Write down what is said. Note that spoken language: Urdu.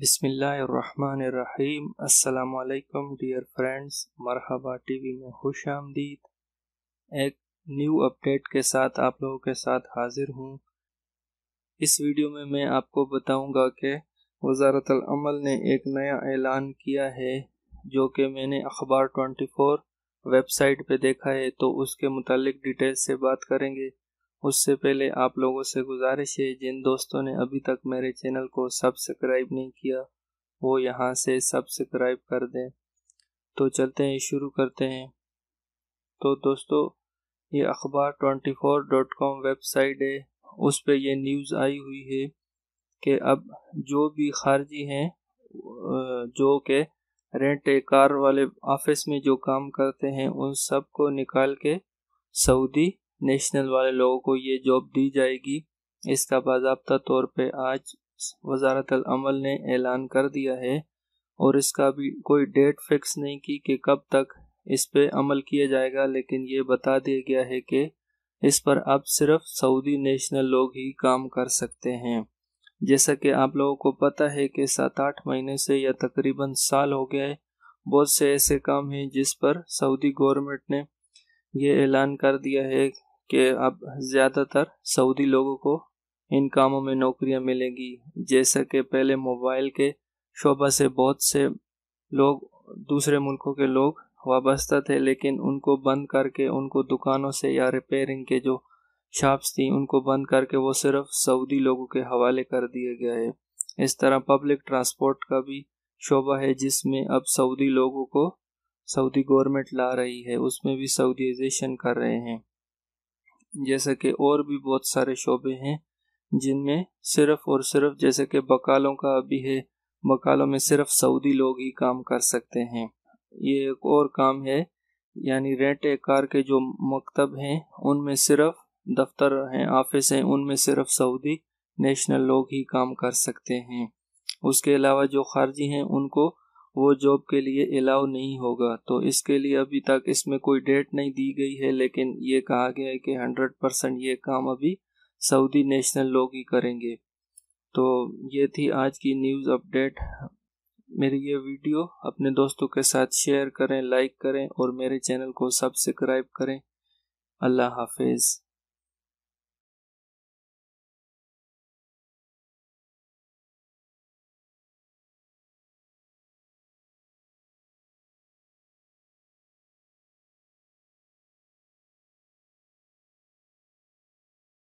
بسم اللہ الرحمن الرحیم۔ السلام علیکم ڈیئر فرینڈز، مرحبا ٹی وی میں خوش آمدید۔ ایک نیو اپڈیٹ کے ساتھ آپ لوگوں کے ساتھ حاضر ہوں۔ اس ویڈیو میں میں آپ کو بتاؤں گا کہ وزارت العمل نے ایک نیا اعلان کیا ہے جو کہ میں نے اخبار 24 ویب سائٹ پہ دیکھا ہے، تو اس کے متعلق ڈیٹیل سے بات کریں گے۔ اس سے پہلے آپ لوگوں سے گزارش ہے، جن دوستوں نے ابھی تک میرے چینل کو سبسکرائب نہیں کیا وہ یہاں سے سبسکرائب کر دیں۔ تو چلتے ہیں، شروع کرتے ہیں۔ تو دوستو، یہ اخبار 24.com ویب سائٹ ہے، اس پہ یہ نیوز آئی ہوئی ہے کہ اب جو بھی خارجی ہیں جو کہ رینٹ کار والے آفس میں جو کام کرتے ہیں، ان سب کو نکال کے سعودی نیشنل والے لوگوں کو یہ جاب دی جائے گی۔ اس کا باضابطہ طور پہ آج وزارت العمل نے اعلان کر دیا ہے، اور اس کا بھی کوئی ڈیٹ فکس نہیں کی کہ کب تک اس پہ عمل کیا جائے گا، لیکن یہ بتا دیا گیا ہے کہ اس پر اب صرف سعودی نیشنل لوگ ہی کام کر سکتے ہیں۔ جیسا کہ آپ لوگوں کو پتہ ہے کہ 7-8 مہینے سے یا تقریباً سال ہو گیا ہے، بہت سے ایسے کام ہیں جس پر سعودی گورنمنٹ نے یہ اعلان کر دیا ہے کہ اب زیادہ تر سعودی لوگوں کو ان کاموں میں نوکریاں ملیں گی۔ جیسا کہ پہلے موبائل کے شعبہ سے بہت سے لوگ، دوسرے ملکوں کے لوگ وابستہ تھے، لیکن ان کو بند کر کے، ان کو دکانوں سے یا ریپیرنگ کے جو شاپس تھیں ان کو بند کر کے وہ صرف سعودی لوگوں کے حوالے کر دیا گیا ہے۔ اس طرح پبلک ٹرانسپورٹ کا بھی شعبہ ہے جس میں اب سعودی لوگوں کو سعودی گورنمنٹ لا رہی ہے، اس میں بھی سعودیزیشن کر رہے ہیں۔ جیسا کہ اور بھی بہت سارے شعبے ہیں جن میں صرف اور صرف، جیسے کہ بقالوں کا بھی ہے، بقالوں میں صرف سعودی لوگ ہی کام کر سکتے ہیں۔ یہ ایک اور کام ہے، یعنی رینٹ کار کے جو مکتب ہیں ان میں صرف، دفتر ہیں، آفس ہیں، ان میں صرف سعودی نیشنل لوگ ہی کام کر سکتے ہیں۔ اس کے علاوہ جو خارجی ہیں ان کو وہ جاب کے لیے الاؤ نہیں ہوگا۔ تو اس کے لیے ابھی تک اس میں کوئی ڈیٹ نہیں دی گئی ہے، لیکن یہ کہا گیا ہے کہ 100% یہ کام ابھی سعودی نیشنل لوگ ہی کریں گے۔ تو یہ تھی آج کی نیوز اپڈیٹ۔ میری یہ ویڈیو اپنے دوستوں کے ساتھ شیئر کریں، لائک کریں، اور میرے چینل کو سبسکرائب کریں۔ اللہ حافظ۔